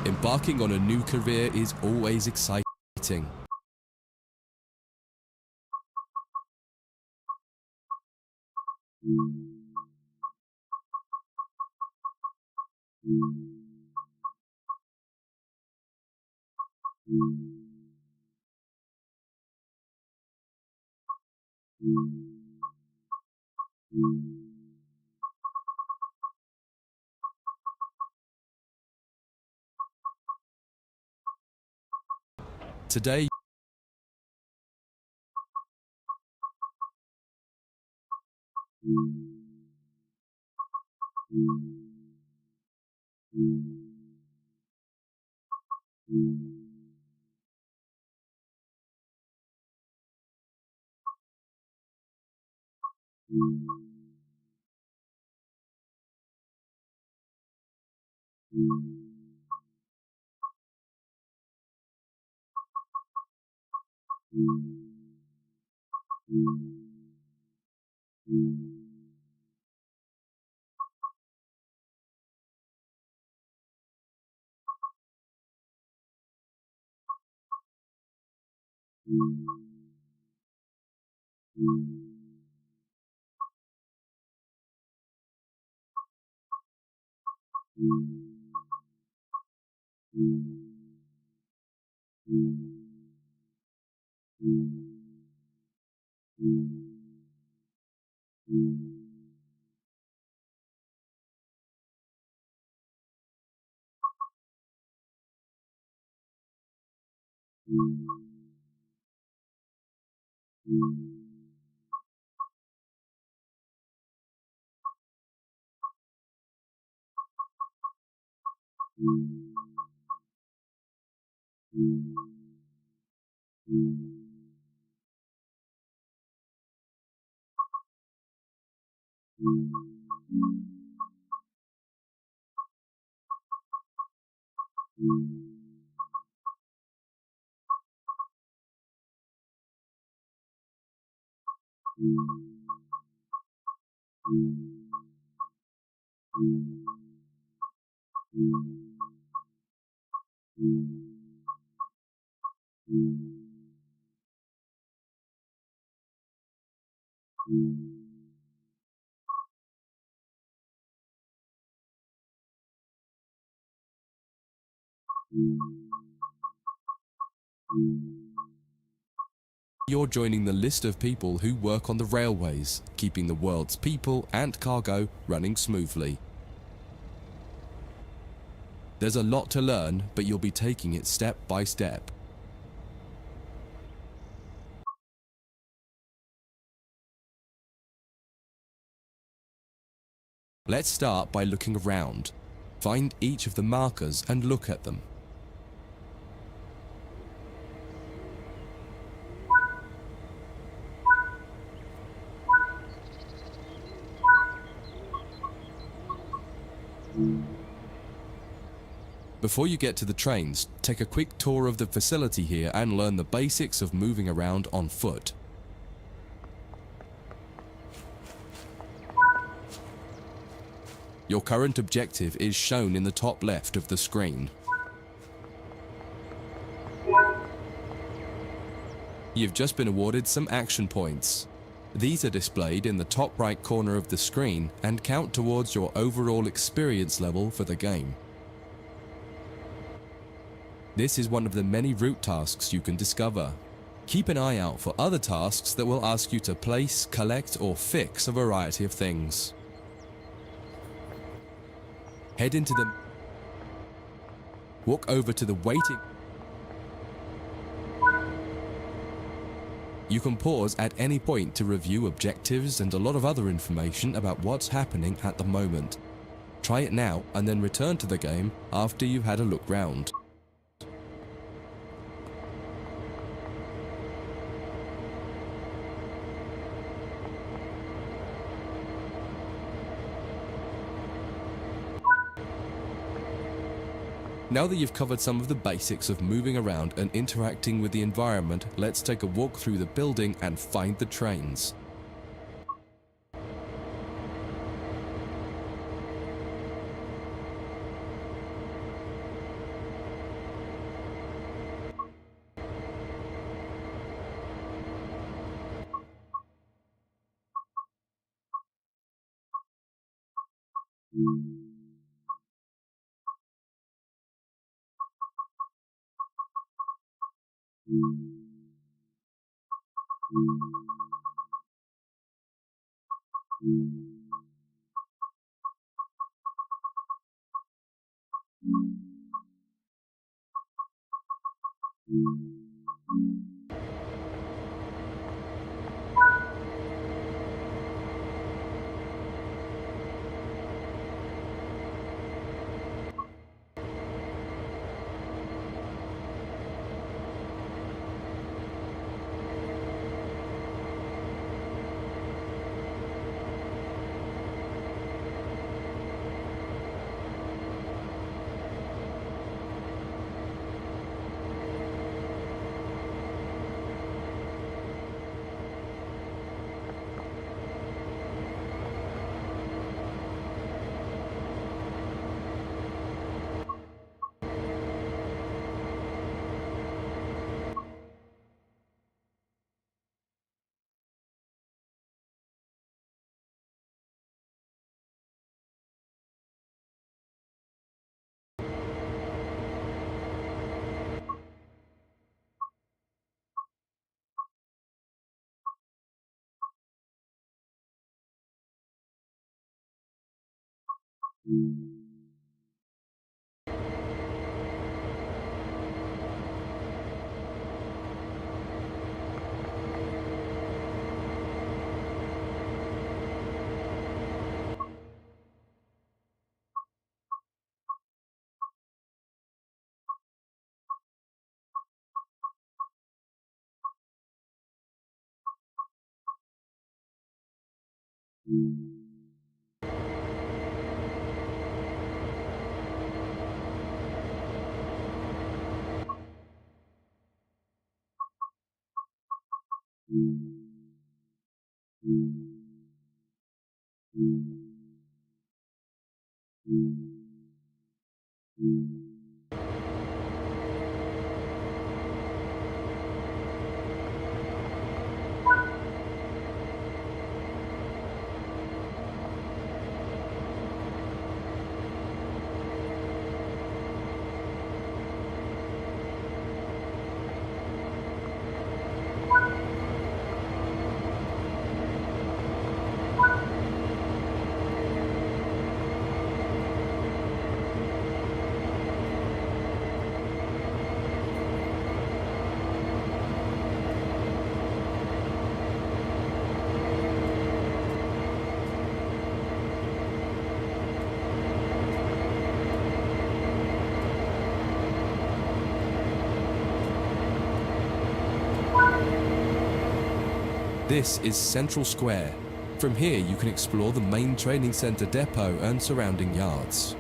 Embarking on a new career is always exciting. Today, you're joining the list of people who work on the railways, keeping the world's people and cargo running smoothly. There's a lot to learn, but you'll be taking it step by step. Let's start by looking around. Find each of the markers and look at them. Before you get to the trains, take a quick tour of the facility here and learn the basics of moving around on foot. Your current objective is shown in the top left of the screen. You've just been awarded some action points. These are displayed in the top right corner of the screen and count towards your overall experience level for the game. This is one of the many route tasks you can discover. Keep an eye out for other tasks that will ask you to place, collect, or fix a variety of things. Head into the... Walk over to the waiting... You can pause at any point to review objectives and a lot of other information about what's happening at the moment. Try it now and then return to the game after you've had a look round. Now that you've covered some of the basics of moving around and interacting with the environment, let's take a walk through the building and find the trains. This is Central Square. From here you can explore the main training center depot and surrounding yards.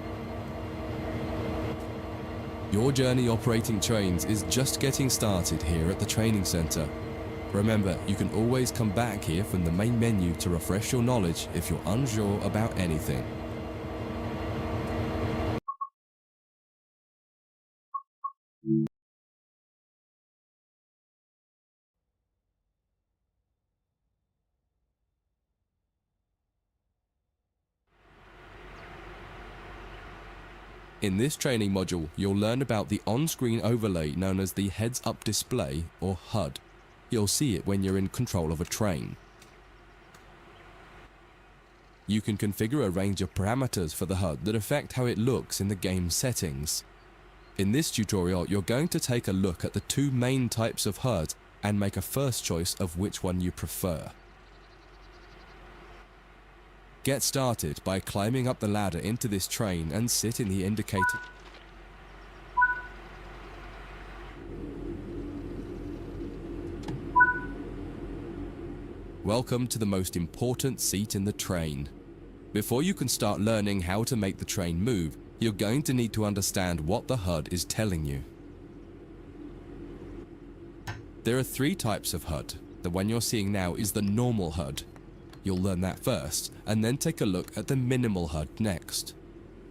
Your journey operating trains is just getting started here at the training center. Remember, you can always come back here from the main menu to refresh your knowledge if you're unsure about anything. In this training module, you'll learn about the on-screen overlay known as the heads-up display or HUD. You'll see it when you're in control of a train. You can configure a range of parameters for the HUD that affect how it looks in the game settings. In this tutorial, you're going to take a look at the two main types of HUD and make a first choice of which one you prefer. Get started by climbing up the ladder into this train and sit in the indicated. Welcome to the most important seat in the train. Before you can start learning how to make the train move, you're going to need to understand what the HUD is telling you. There are three types of HUD. The one you're seeing now is the normal HUD. You'll learn that first, and then take a look at the minimal HUD next.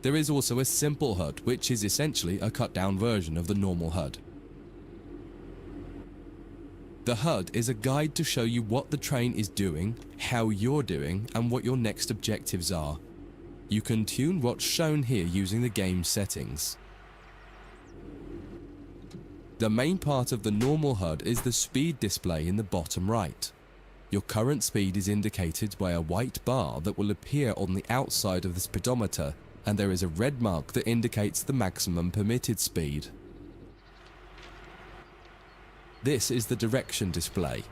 There is also a simple HUD, which is essentially a cut-down version of the normal HUD. The HUD is a guide to show you what the train is doing, how you're doing, and what your next objectives are. You can tune what's shown here using the game settings. The main part of the normal HUD is the speed display in the bottom right. Your current speed is indicated by a white bar that will appear on the outside of the speedometer, and there is a red mark that indicates the maximum permitted speed. This is the direction display.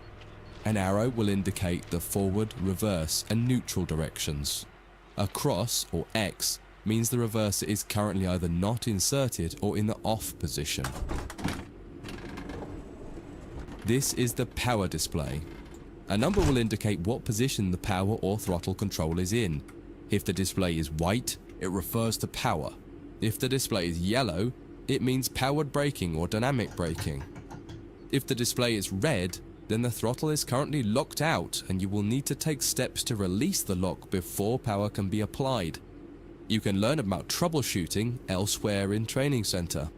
An arrow will indicate the forward, reverse, and neutral directions. A cross, or X, means the reverser is currently either not inserted or in the off position. This is the power display. A number will indicate what position the power or throttle control is in. If the display is white, it refers to power. If the display is yellow, it means powered braking or dynamic braking. If the display is red, then the throttle is currently locked out and you will need to take steps to release the lock before power can be applied. You can learn about troubleshooting elsewhere in Training Center.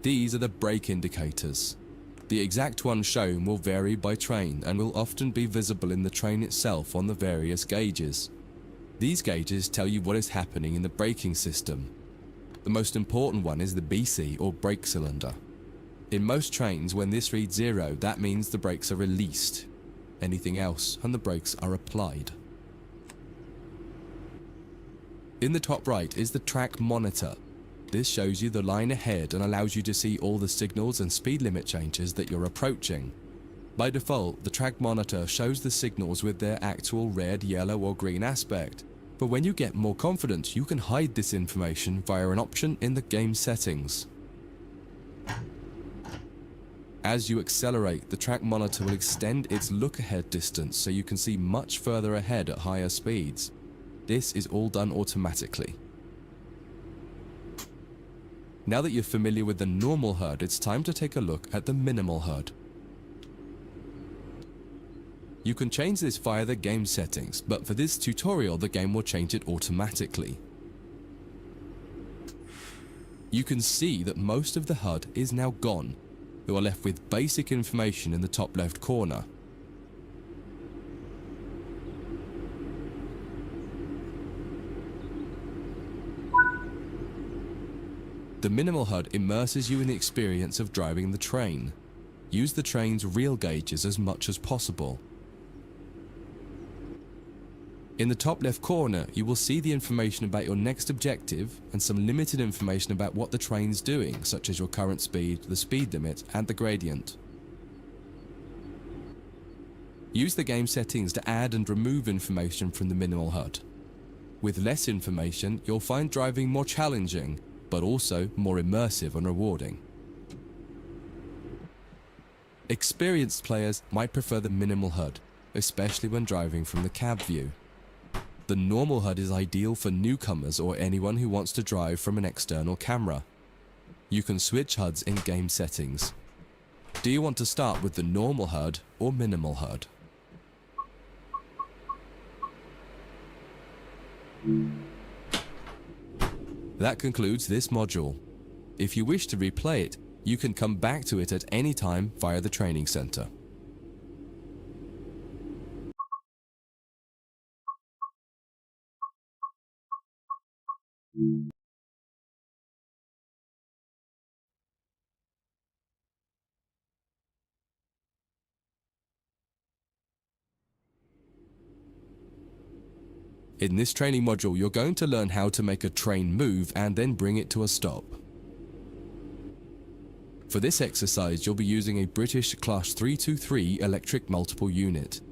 These are the brake indicators. The exact one shown will vary by train and will often be visible in the train itself on the various gauges. These gauges tell you what is happening in the braking system. The most important one is the BC or brake cylinder. In most trains, when this reads 0, that means the brakes are released. Anything else and the brakes are applied. In the top right is the track monitor. This shows you the line ahead and allows you to see all the signals and speed limit changes that you're approaching. By default, the track monitor shows the signals with their actual red, yellow, or green aspect. But when you get more confident, you can hide this information via an option in the game settings. As you accelerate, the track monitor will extend its look-ahead distance so you can see much further ahead at higher speeds. This is all done automatically. Now that you're familiar with the normal HUD, it's time to take a look at the minimal HUD. You can change this via the game settings, but for this tutorial the game will change it automatically. You can see that most of the HUD is now gone. You are left with basic information in the top left corner. The minimal HUD immerses you in the experience of driving the train. Use the train's real gauges as much as possible. In the top left corner, you will see the information about your next objective and some limited information about what the train's doing, such as your current speed, the speed limit, and the gradient. Use the game settings to add and remove information from the minimal HUD. With less information, you'll find driving more challenging, but also more immersive and rewarding. Experienced players might prefer the minimal HUD, especially when driving from the cab view. The normal HUD is ideal for newcomers or anyone who wants to drive from an external camera. You can switch HUDs in game settings. Do you want to start with the normal HUD or minimal HUD? That concludes this module. If you wish to replay it, you can come back to it at any time via the training center. In this training module, you're going to learn how to make a train move and then bring it to a stop. For this exercise, you'll be using a British Class 323 electric multiple unit.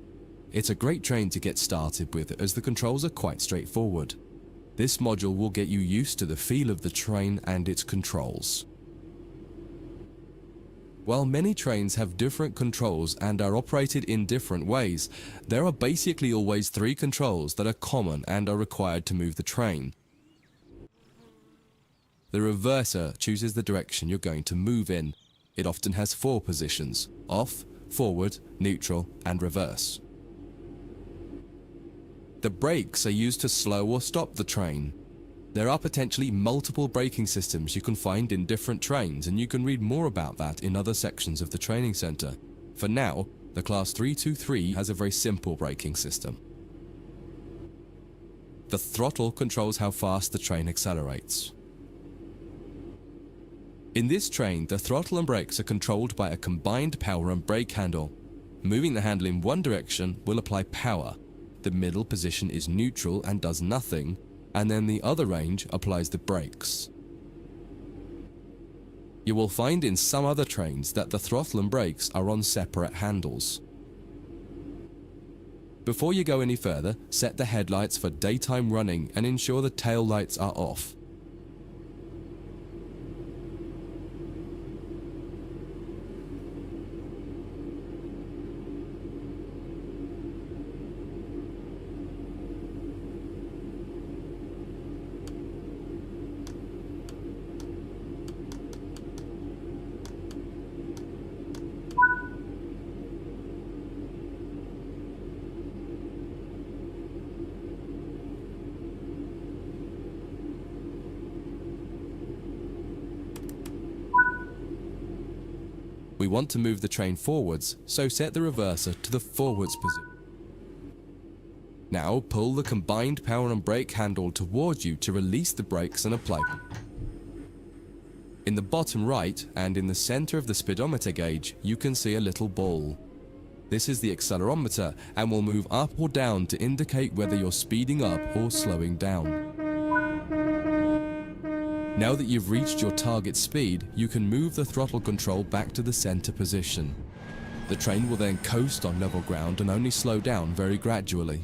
It's a great train to get started with as the controls are quite straightforward. This module will get you used to the feel of the train and its controls. While many trains have different controls and are operated in different ways, there are basically always three controls that are common and are required to move the train. The reverser chooses the direction you're going to move in. It often has 4 positions: off, forward, neutral, and reverse. The brakes are used to slow or stop the train. There are potentially multiple braking systems you can find in different trains, and you can read more about that in other sections of the training center. For now, the Class 323 has a very simple braking system. The throttle controls how fast the train accelerates. In this train, the throttle and brakes are controlled by a combined power and brake handle. Moving the handle in one direction will apply power. The middle position is neutral and does nothing, and then the other range applies the brakes. You will find in some other trains that the throttle and brakes are on separate handles. Before you go any further, set the headlights for daytime running and ensure the tail lights are off. We want to move the train forwards, so set the reverser to the forwards position. Now pull the combined power and brake handle towards you to release the brakes and apply. In the bottom right and in the center of the speedometer gauge, you can see a little ball. This is the accelerometer and will move up or down to indicate whether you're speeding up or slowing down. Now that you've reached your target speed, you can move the throttle control back to the center position. The train will then coast on level ground and only slow down very gradually.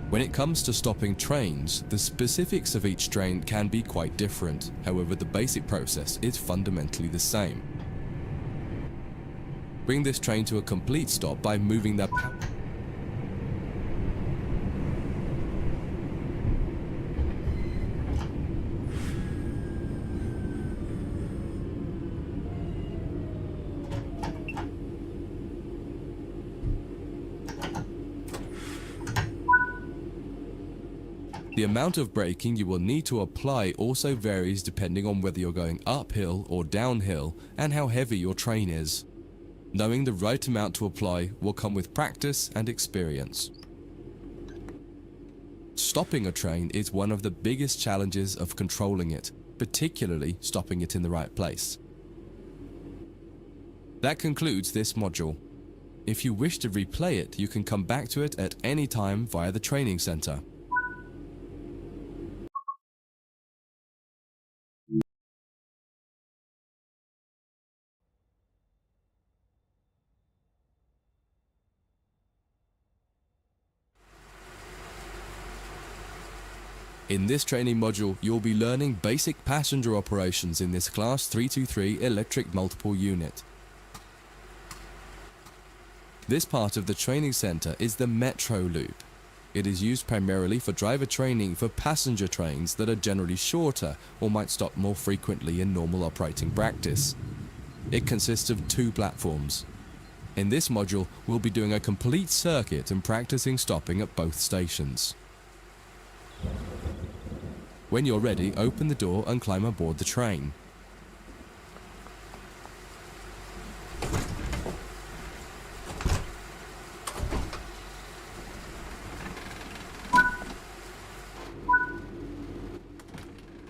When it comes to stopping trains, the specifics of each train can be quite different. However, the basic process is fundamentally the same. Bring this train to a complete stop by moving the power. The amount of braking you will need to apply also varies depending on whether you're going uphill or downhill and how heavy your train is. Knowing the right amount to apply will come with practice and experience. Stopping a train is one of the biggest challenges of controlling it, particularly stopping it in the right place. That concludes this module. If you wish to replay it, you can come back to it at any time via the training center. In this training module, you'll be learning basic passenger operations in this Class 323 electric multiple unit. This part of the training center is the metro loop. It is used primarily for driver training for passenger trains that are generally shorter or might stop more frequently in normal operating practice. It consists of 2 platforms. In this module, we'll be doing a complete circuit and practicing stopping at both stations. When you're ready, open the door and climb aboard the train.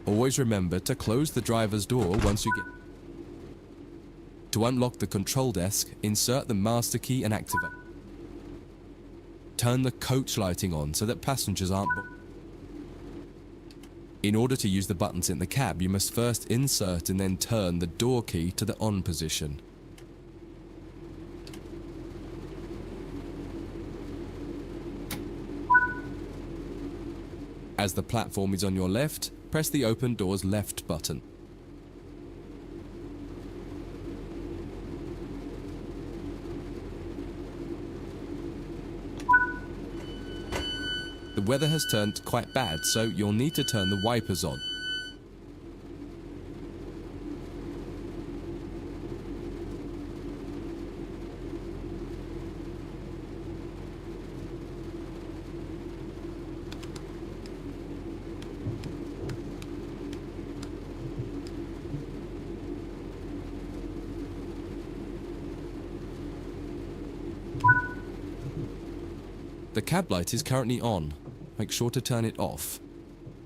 Always remember to close the driver's door once you get... To unlock the control desk, insert the master key and activate. Turn the coach lighting on so that passengers aren't... In order to use the buttons in the cab, you must first insert and then turn the door key to the on position. As the platform is on your left, press the open door's left button. The weather has turned quite bad, so you'll need to turn the wipers on. The cab light is currently on. Make sure to turn it off.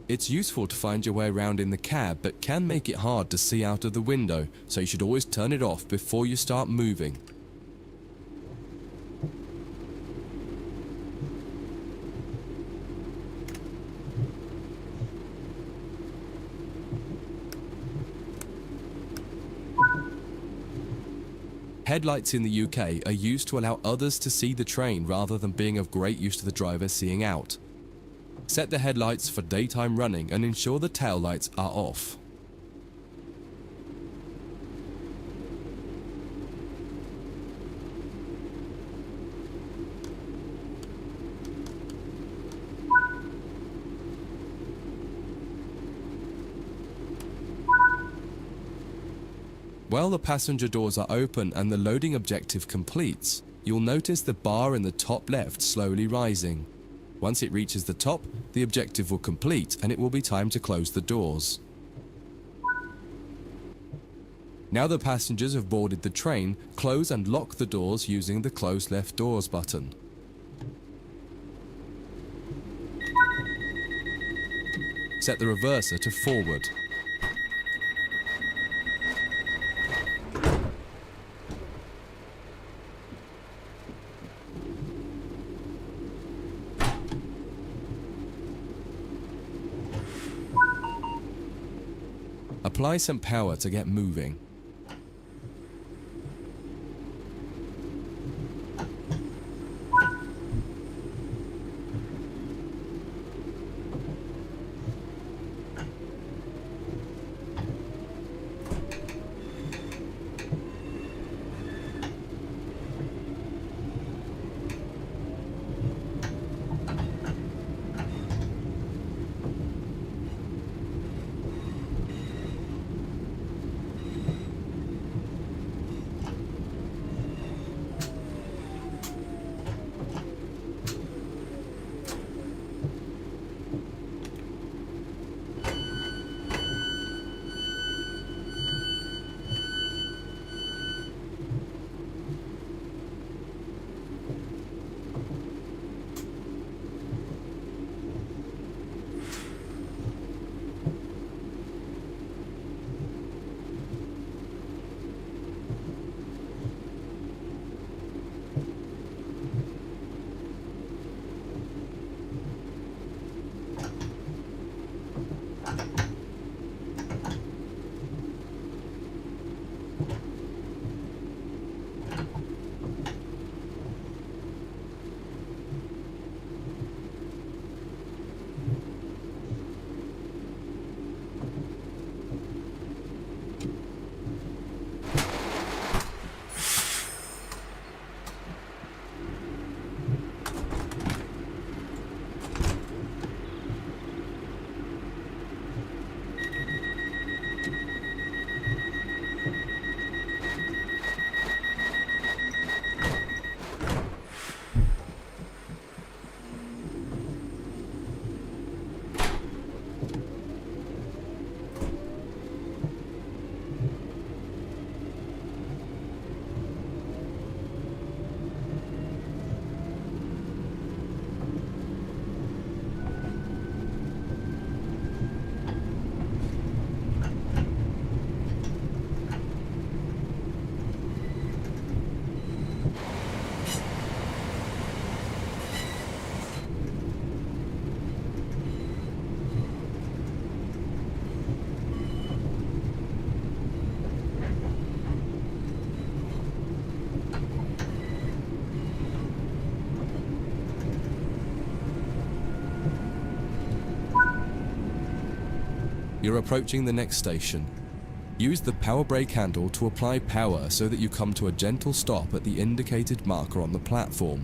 It's useful to find your way around in the cab, but can make it hard to see out of the window, so you should always turn it off before you start moving. Headlights in the UK are used to allow others to see the train rather than being of great use to the driver seeing out. Set the headlights for daytime running and ensure the tail lights are off. While the passenger doors are open and the loading objective completes, you'll notice the bar in the top left slowly rising. Once it reaches the top, the objective will complete and it will be time to close the doors. Now the passengers have boarded the train, close and lock the doors using the close left doors button. Set the reverser to forward. Apply some power to get moving. You're approaching the next station. Use the power brake handle to apply power so that you come to a gentle stop at the indicated marker on the platform.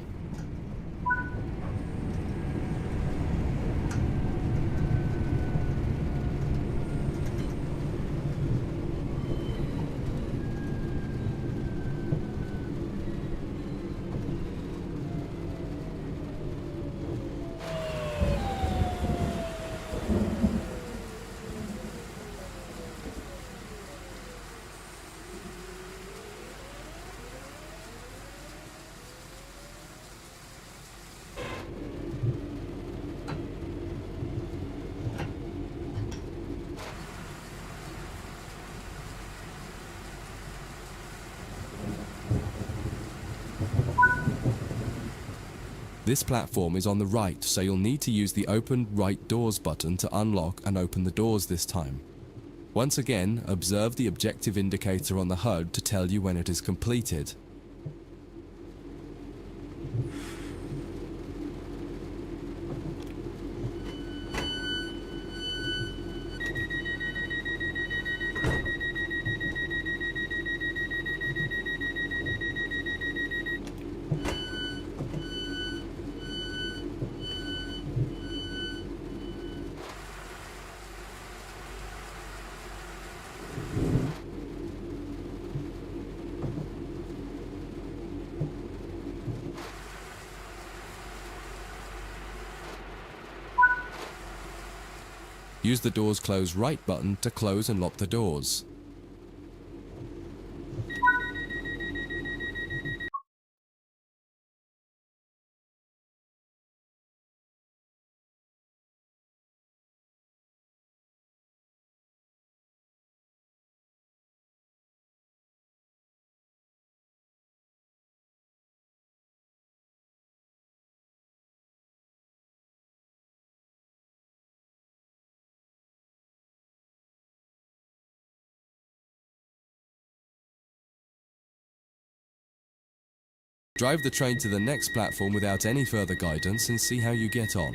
This platform is on the right, so you'll need to use the Open Right Doors button to unlock and open the doors this time. Once again, observe the objective indicator on the HUD to tell you when it is completed. Use the Doors Close Right button to close and lock the doors. Drive the train to the next platform without any further guidance and see how you get on.